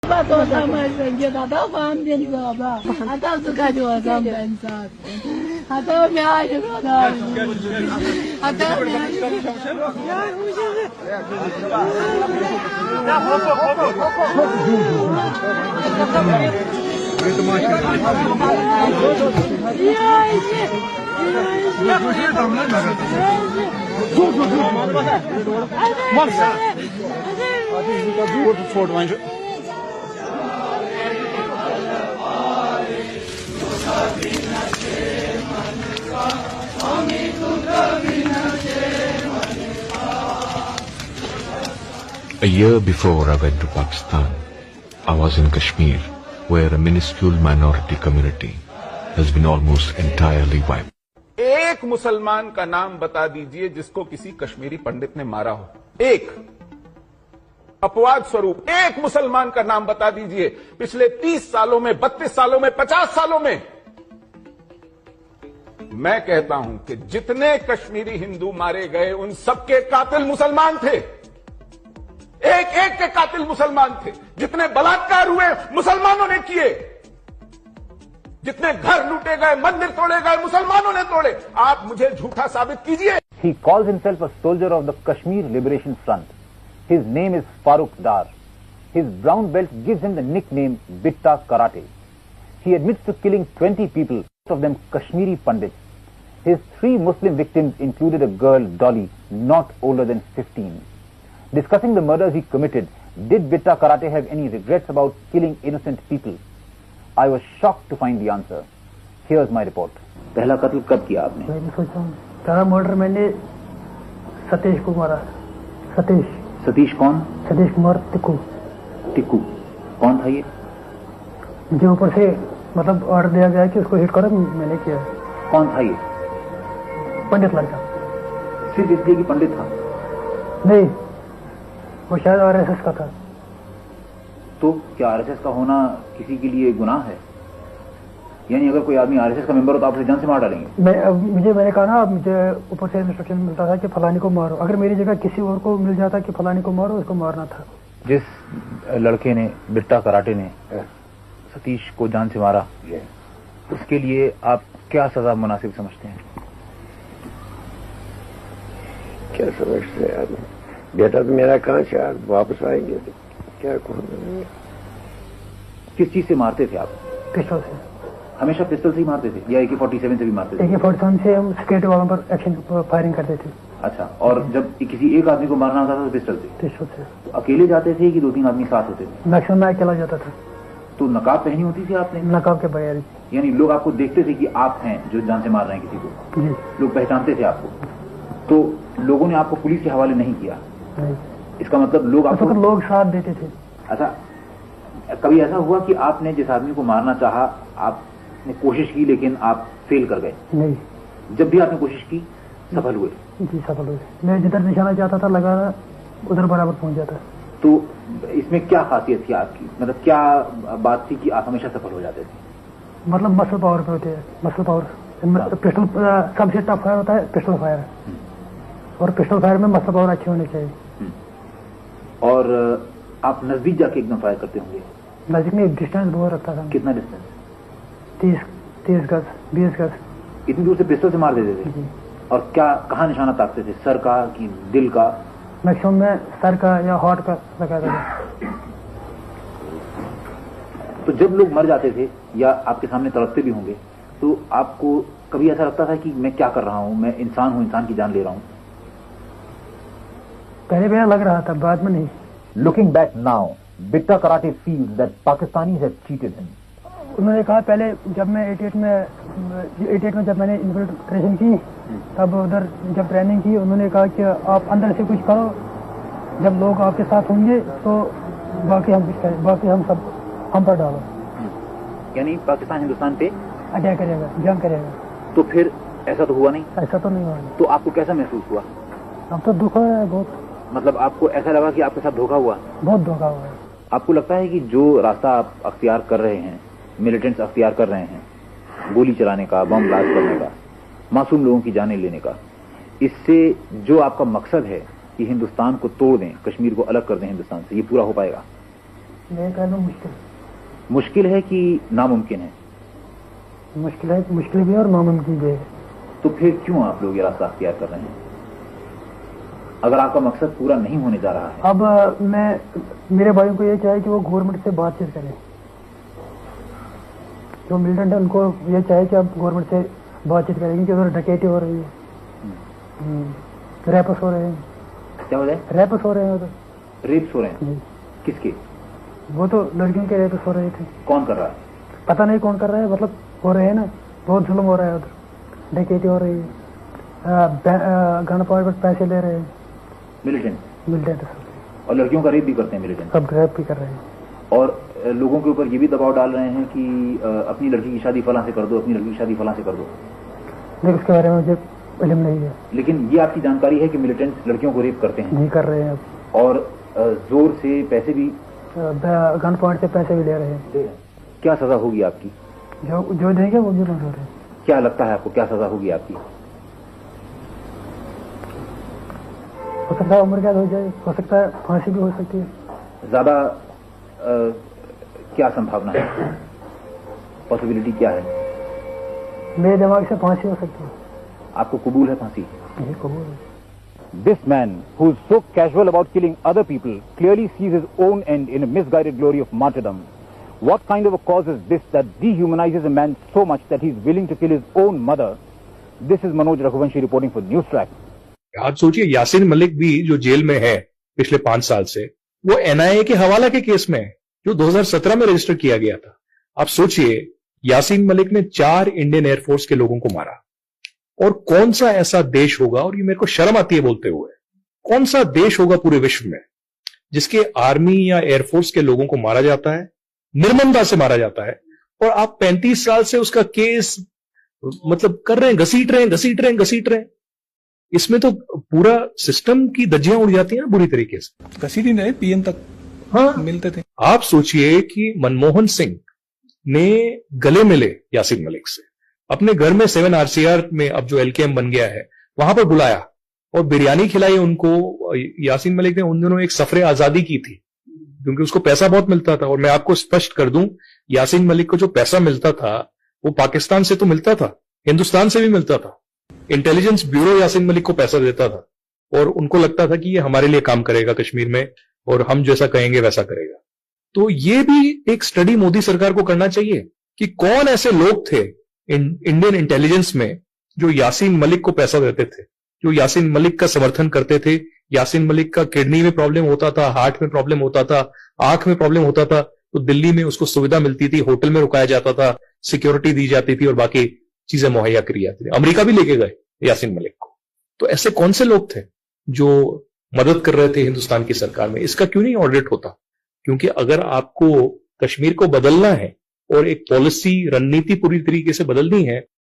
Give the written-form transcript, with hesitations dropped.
都他们人家他都方便知道吧？他当时感觉我上班上，他都没爱就说他，他都没爱就说A year before I went to Pakistan, I was in Kashmir, where a minuscule minority community has been almost entirely wiped. एक मुसलमान का नाम बता दीजिए जिसको किसी कश्मीरी पंडित ने मारा हो। एक अपवाद स्वरूप एक मुसलमान का नाम बता दीजिए पिछले 30 सालों में, 32 सालों में, 50 सालों में। मैं कहता हूं कि जितने कश्मीरी हिंदू मारे गए उन सबके कातिल मुसलमान थे। एक एक के कातिल मुसलमान थे। जितने बलात्कार हुए मुसलमानों ने किए, जितने घर लूटे गए, मंदिर तोड़े गए, मुसलमानों ने तोड़े। आप मुझे झूठा साबित कीजिए। He calls himself a soldier of the Kashmir Liberation Front. His name is Farooq Dar. His brown belt gives him the nickname Bitta Karate. He admits to killing 20 people, most of them Kashmiri Pandits. His 3 Muslim victims included a girl, Dolly, not older than 15. Discussing the murders he committed, did Bitta Karate have any regrets about killing innocent people? I was shocked to find the answer. Here's my report. पहला कत्ल कब किया आपने? मैं भी सोचा हूँ पहला मर्डर मैंने सतीश को मारा। सतीश कौन? सतीश कुमार टिक्कू। टिक्कू कौन था ये? मुझे ऊपर से मतलब ऑर्डर दिया गया कि उसको हिट करो, मैंने किया। कौन था ये? पंडित लड़का। सिर्फ इसलिए कि पंडित था? नहीं, वो शायद आरएसएस का था। तो क्या आरएसएस का होना किसी के लिए गुनाह है? यानी अगर कोई आदमी आरएसएस का मेंबर हो तो आप उसे जान से मार डालेंगे? मैंने कहा ना, मुझे ऊपर से इंस्ट्रक्शन मिलता था कि फलानी को मारो। अगर मेरी जगह किसी और को मिल जाता कि फलानी को मारो, उसको मारना था। जिस लड़के ने, बिट्टा कराटे ने सतीश को जान से मारा, उसके लिए आप क्या सजा मुनासिब समझते हैं? क्या समझते हैं यार? बेटा तो मेरा कहाँ से यार वापस आएंगे तो क्या कहूँ? किस चीज से मारते थे आप? पिस्टल से। हमेशा पिस्टल से ही मारते थे या AK-47 से भी मारते थे? AK-47 से हम सिक्योरिटी वालों पर एक्शन फायरिंग करते थे। अच्छा, और जब किसी एक आदमी को मारना होता था तो पिस्टल से? पिस्टल से। तो अकेले जाते थे कि 2-3 आदमी साथ होते थे? मैक्सिमम मैं अकेला जाता था। तो नकाब पहनी होती थी आपने? नकाब के बगैर। यानी लोग आपको देखते थे कि आप हैं जो जान से मार रहे हैं किसी को? जी। लोग पहचानते थे आपको? तो लोगों ने आपको पुलिस के हवाले नहीं किया? नहीं। इसका मतलब लोग आपको? तो लोग साथ देते थे। अच्छा, कभी ऐसा हुआ कि आपने जिस आदमी को मारना चाहा, आपने कोशिश की लेकिन आप फेल कर गए? नहीं। जब भी आपने कोशिश की सफल हुए? जी, सफल हुए। मैं जिधर निशाना चाहता था लगाना, उधर बराबर पहुंच जाता। तो इसमें क्या खासियत थी आपकी? मतलब क्या बात थी कि आप हमेशा सफल हो जाते थे? मतलब मसल पावर पे होते हैं। मसल पावर, पिस्टल सबसे टफ फायर होता है पिस्टल फायर, और पिस्टल फायर में मसल पावर अच्छी होनी चाहिए। और आप नजदीक जाके एकदम फायर करते होंगे? नजदीक में डिस्टेंस बहुत रखता था। कितना डिस्टेंस? 30 गज, 20 गज। इतनी दूर से पिस्टल से मार देते थे? और क्या, कहाँ निशाना ताकते थे? सर का कि दिल का? मैक्सिमम में सर का या हार्ट का लगाता था। तो जब लोग मर जाते थे या आपके सामने तड़पते भी होंगे, तो आपको कभी ऐसा लगता था कि मैं क्या कर रहा हूं, मैं इंसान हूं, इंसान की जान ले रहा हूं? पहले लग रहा था, बाद में नहीं। Looking back now, Bitta Karate feels that Pakistanis have cheated him. उन्होंने कहा पहले जब मैं 88 में जब मैंने इन्फिल्ट्रेशन की, तब उधर जब ट्रेनिंग की, उन्होंने कहा कि आप अंदर से कुछ करो, जब लोग आपके साथ होंगे तो बाकी हम कुछ करें, बाकी हम सब हम पर डालो। यानी पाकिस्तान हिंदुस्तान पे अटैक करेगा, जंग करेगा। तो फिर ऐसा तो हुआ नहीं? ऐसा तो नहीं हुआ। तो आपको कैसा महसूस हुआ? अब तो दुख है बहुत। मतलब आपको ऐसा लगा कि आपके साथ धोखा हुआ? बहुत धोखा हुआ है। आपको लगता है कि जो रास्ता आप अख्तियार कर रहे हैं, मिलिटेंट्स अख्तियार कर रहे हैं, गोली चलाने का, बम ब्लास्ट करने का, मासूम लोगों की जानें लेने का, इससे जो आपका मकसद है कि हिंदुस्तान को तोड़ दें, कश्मीर को अलग कर दें हिंदुस्तान से, ये पूरा हो पाएगा? मेरे ख्याल में मुश्किल है कि नामुमकिन है? मुश्किल है, मुश्किल भी है और नामुमकिन भी है। तो फिर क्यों आप लोग ये रास्ता अख्तियार कर रहे हैं अगर आपका मकसद पूरा नहीं होने जा रहा है? अब मेरे भाइयों को ये चाहिए कि वो गवर्नमेंट से बातचीत करें। जो मिलिटेंट है उनको ये चाहिए कि अब गवर्नमेंट से बातचीत करें, क्योंकि उधर डकैती हो रही है, रैप्स हो रहे हैं। क्या हो रहा है? रैप्स हो रहे हैं उधर, रेप्स हो रहे हैं। किसके? वो तो लड़कियों के रैप्स हो रहे थे। कौन कर रहा है? पता नहीं कौन कर रहा है, मतलब हो रहे हैं ना, बहुत जुल्म हो रहा है उधर, डकैती हो रही है, गन पॉइंट पर पैसे ले रहे हैं मिलिटेंट और लड़कियों का रेप भी करते हैं मिलिटेंट। सब रेप भी कर रहे हैं और लोगों के ऊपर ये भी दबाव डाल रहे हैं कि अपनी लड़की की शादी फलां से कर दो, अपनी लड़की की शादी फलां से कर दो। नहीं, उसके बारे में मुझे इल्म नहीं है। लेकिन ये आपकी जानकारी है कि मिलिटेंट्स लड़कियों को रेप करते हैं? नहीं कर रहे हैं और जोर से पैसे भी, गन पॉइंट से पैसे भी ले रहे हैं। क्या सजा होगी आपकी? जो देंगे वो भी मंजूर है। क्या लगता है आपको क्या सजा होगी आपकी? हो सकता है उम्र कैद हो जाए, हो सकता है फांसी भी हो सकती है। ज्यादा क्या संभावना है, पॉसिबिलिटी क्या है? मेरे दिमाग से फांसी हो सकती है। आपको कबूल है फांसी? ये कबूल है। This man, who is so casual about killing other people, clearly sees his own end in a misguided glory of martyrdom. What kind of a cause is this that dehumanizes a man so much that he is willing to kill his own mother? This is Manoj Raghuvanshi reporting for Newstrack. आप सोचिए, यासीन मलिक भी जो jail में है पिछले 5 साल से, वो एनआईए के हवाला के केस में है जो 2017 में रजिस्टर किया गया था। आप सोचिए, यासीन मलिक ने 4 इंडियन एयरफोर्स के लोगों को मारा। और कौन सा ऐसा देश होगा, और ये मेरे को शर्म आती है बोलते हुए, कौन सा देश होगा पूरे विश्व में जिसके आर्मी या एयरफोर्स के लोगों को मारा जाता है, निर्ममता से मारा जाता है, और आप 35 साल से उसका केस मतलब कर रहे हैं, घसीट रहे हैं। इसमें तो पूरा सिस्टम की धज्जियां उड़ जाती हैं ना बुरी तरीके से। घसीट ही नहीं, पीएम तक मिलते थे। आप सोचिए कि मनमोहन सिंह ने गले मिले यासीन मलिक से, अपने घर में 7 RCR में, अब जो LKM बन गया है, वहां पर बुलाया और बिरयानी खिलाई उनको। यासीन मलिक ने उन दिनों एक सफरे आजादी की थी क्योंकि उसको पैसा बहुत मिलता था। और मैं आपको स्पष्ट कर दूं, यासीन मलिक को जो पैसा मिलता था वो पाकिस्तान से तो मिलता था, हिंदुस्तान से भी मिलता था। इंटेलिजेंस ब्यूरो यासीन मलिक को पैसा देता था और उनको लगता था कि ये हमारे लिए काम करेगा कश्मीर में और हम जैसा कहेंगे वैसा करेगा। तो ये भी एक स्टडी मोदी सरकार को करना चाहिए कि कौन ऐसे लोग थे इंडियन इंटेलिजेंस में जो यासीन मलिक को पैसा देते थे, जो यासीन मलिक का समर्थन करते थे। यासीन मलिक का किडनी में प्रॉब्लम होता था, हार्ट में प्रॉब्लम होता था, आंख में प्रॉब्लम होता था, तो दिल्ली में उसको सुविधा मिलती थी, होटल में रुकाया जाता था, सिक्योरिटी दी जाती थी और बाकी चीजें मुहैया करी जाती थी। अमेरिका भी लेके गए यासीन मलिक को। तो ऐसे कौन से लोग थे जो मदद कर रहे थे हिंदुस्तान की सरकार में? इसका क्यों नहीं ऑडिट होता? क्योंकि अगर आपको कश्मीर को बदलना है और एक पॉलिसी रणनीति पूरी तरीके से बदलनी है